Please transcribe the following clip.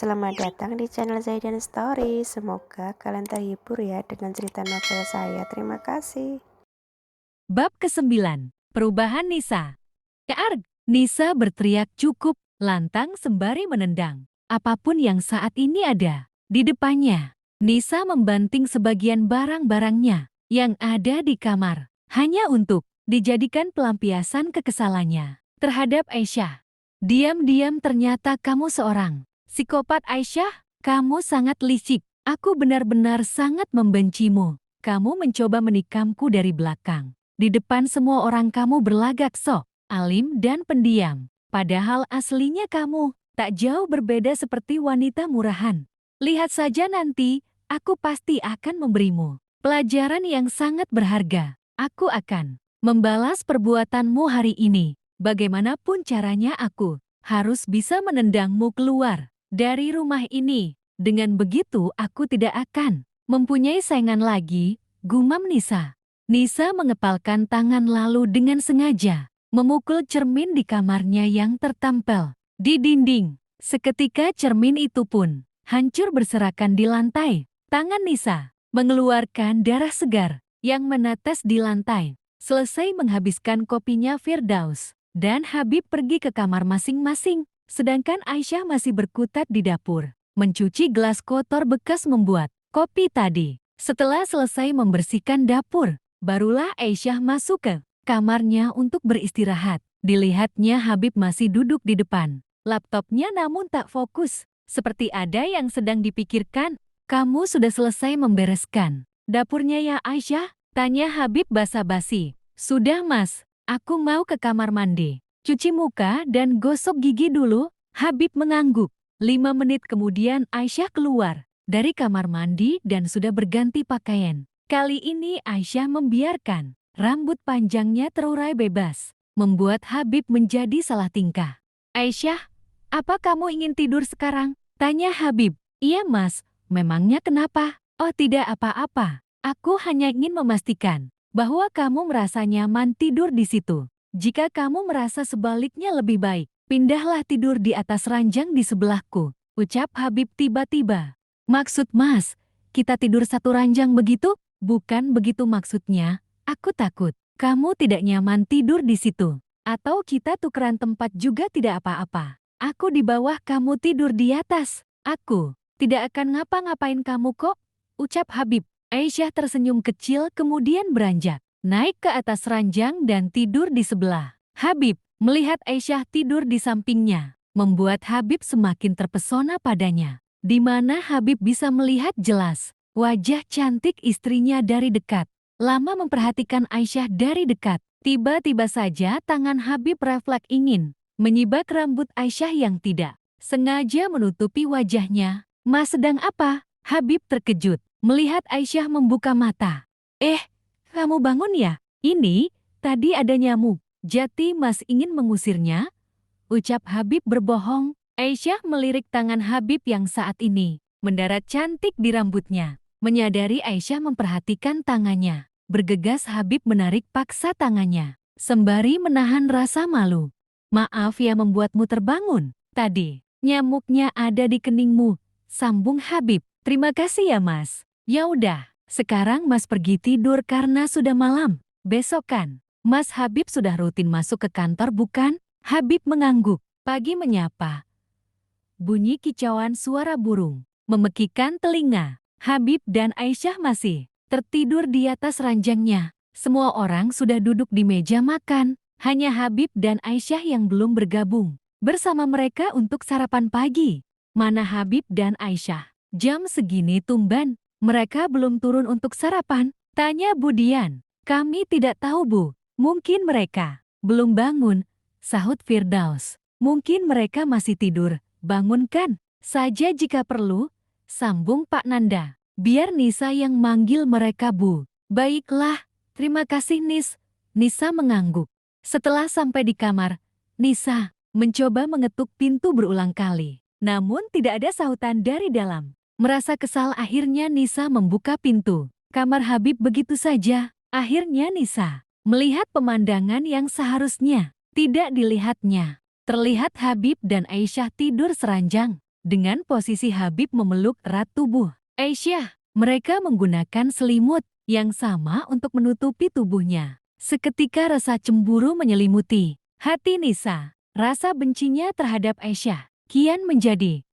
Selamat datang di channel Zaidan Story. Semoga kalian terhibur ya dengan cerita novel saya. Terima kasih. Bab ke-9, Perubahan Nisa. Kearg, Nisa berteriak cukup lantang sembari menendang apapun yang saat ini ada di depannya. Nisa membanting sebagian barang-barangnya yang ada di kamar hanya untuk dijadikan pelampiasan kekesalannya terhadap Aisyah. Diam-diam ternyata kamu seorang psikopat Aisyah, kamu sangat licik. Aku benar-benar sangat membencimu. Kamu mencoba menikamku dari belakang. Di depan semua orang kamu berlagak sok, alim dan pendiam. Padahal aslinya kamu tak jauh berbeda seperti wanita murahan. Lihat saja nanti, aku pasti akan memberimu pelajaran yang sangat berharga. Aku akan membalas perbuatanmu hari ini. Bagaimanapun caranya aku harus bisa menendangmu keluar dari rumah ini. Dengan begitu aku tidak akan mempunyai saingan lagi, gumam Nisa. Nisa mengepalkan tangan lalu dengan sengaja memukul cermin di kamarnya yang tertempel di dinding. Seketika cermin itu pun hancur berserakan di lantai. Tangan Nisa mengeluarkan darah segar yang menetes di lantai. Selesai menghabiskan kopinya, Firdaus dan Habib pergi ke kamar masing-masing, sedangkan Aisyah masih berkutat di dapur, mencuci gelas kotor bekas membuat kopi tadi. Setelah selesai membersihkan dapur, barulah Aisyah masuk ke kamarnya untuk beristirahat. Dilihatnya Habib masih duduk di depan laptopnya namun tak fokus, seperti ada yang sedang dipikirkan. Kamu sudah selesai membereskan dapurnya ya Aisyah? Tanya Habib basa-basi. Sudah mas, aku mau ke kamar mandi, cuci muka dan gosok gigi dulu. Habib mengangguk. 5 menit kemudian Aisyah keluar dari kamar mandi dan sudah berganti pakaian. Kali ini Aisyah membiarkan rambut panjangnya terurai bebas, membuat Habib menjadi salah tingkah. Aisyah, apa kamu ingin tidur sekarang? Tanya Habib. Iya mas, memangnya kenapa? Oh tidak apa-apa, aku hanya ingin memastikan bahwa kamu merasa nyaman tidur di situ. Jika kamu merasa sebaliknya lebih baik, pindahlah tidur di atas ranjang di sebelahku, ucap Habib tiba-tiba. Maksud mas, kita tidur satu ranjang begitu? Bukan begitu maksudnya, aku takut kamu tidak nyaman tidur di situ. Atau kita tukeran tempat juga tidak apa-apa. Aku di bawah, kamu tidur di atas. Aku tidak akan ngapa-ngapain kamu kok, ucap Habib. Aisyah tersenyum kecil kemudian beranjak naik ke atas ranjang dan tidur di sebelah. Habib melihat Aisyah tidur di sampingnya, membuat Habib semakin terpesona padanya. Di mana Habib bisa melihat jelas wajah cantik istrinya dari dekat. Lama memperhatikan Aisyah dari dekat, tiba-tiba saja tangan Habib refleks ingin menyibak rambut Aisyah yang tidak sengaja menutupi wajahnya. Mas sedang apa? Habib terkejut melihat Aisyah membuka mata. Kamu bangun ya? Ini, tadi ada nyamuk. Jati mas ingin mengusirnya? Ucap Habib berbohong. Aisyah melirik tangan Habib yang saat ini mendarat cantik di rambutnya. Menyadari Aisyah memperhatikan tangannya, bergegas Habib menarik paksa tangannya, sembari menahan rasa malu. Maaf ya membuatmu terbangun. Tadi, nyamuknya ada di keningmu, sambung Habib. Terima kasih ya mas. Ya udah, sekarang mas pergi tidur karena sudah malam. Besok kan, mas Habib sudah rutin masuk ke kantor bukan? Habib mengangguk. Pagi menyapa. Bunyi kicauan suara burung memekikkan telinga. Habib dan Aisyah masih tertidur di atas ranjangnya. Semua orang sudah duduk di meja makan. Hanya Habib dan Aisyah yang belum bergabung bersama mereka untuk sarapan pagi. Mana Habib dan Aisyah? Jam segini tumben, mereka belum turun untuk sarapan? Tanya Budian. Kami tidak tahu Bu, mungkin mereka belum bangun, sahut Firdaus. Mungkin mereka masih tidur, bangunkan saja jika perlu, sambung Pak Nanda. Biar Nisa yang manggil mereka Bu. Baiklah, terima kasih Nis. Nisa mengangguk. Setelah sampai di kamar, Nisa mencoba mengetuk pintu berulang kali. Namun tidak ada sahutan dari dalam. Merasa kesal akhirnya Nisa membuka pintu. Kamar Habib begitu saja. Akhirnya Nisa melihat pemandangan yang seharusnya tidak dilihatnya. Terlihat Habib dan Aisyah tidur seranjang. dengan posisi Habib memeluk erat tubuh Aisyah. Mereka menggunakan selimut yang sama untuk menutupi tubuhnya. Seketika rasa cemburu menyelimuti hati Nisa. Rasa bencinya terhadap Aisyah kian menjadi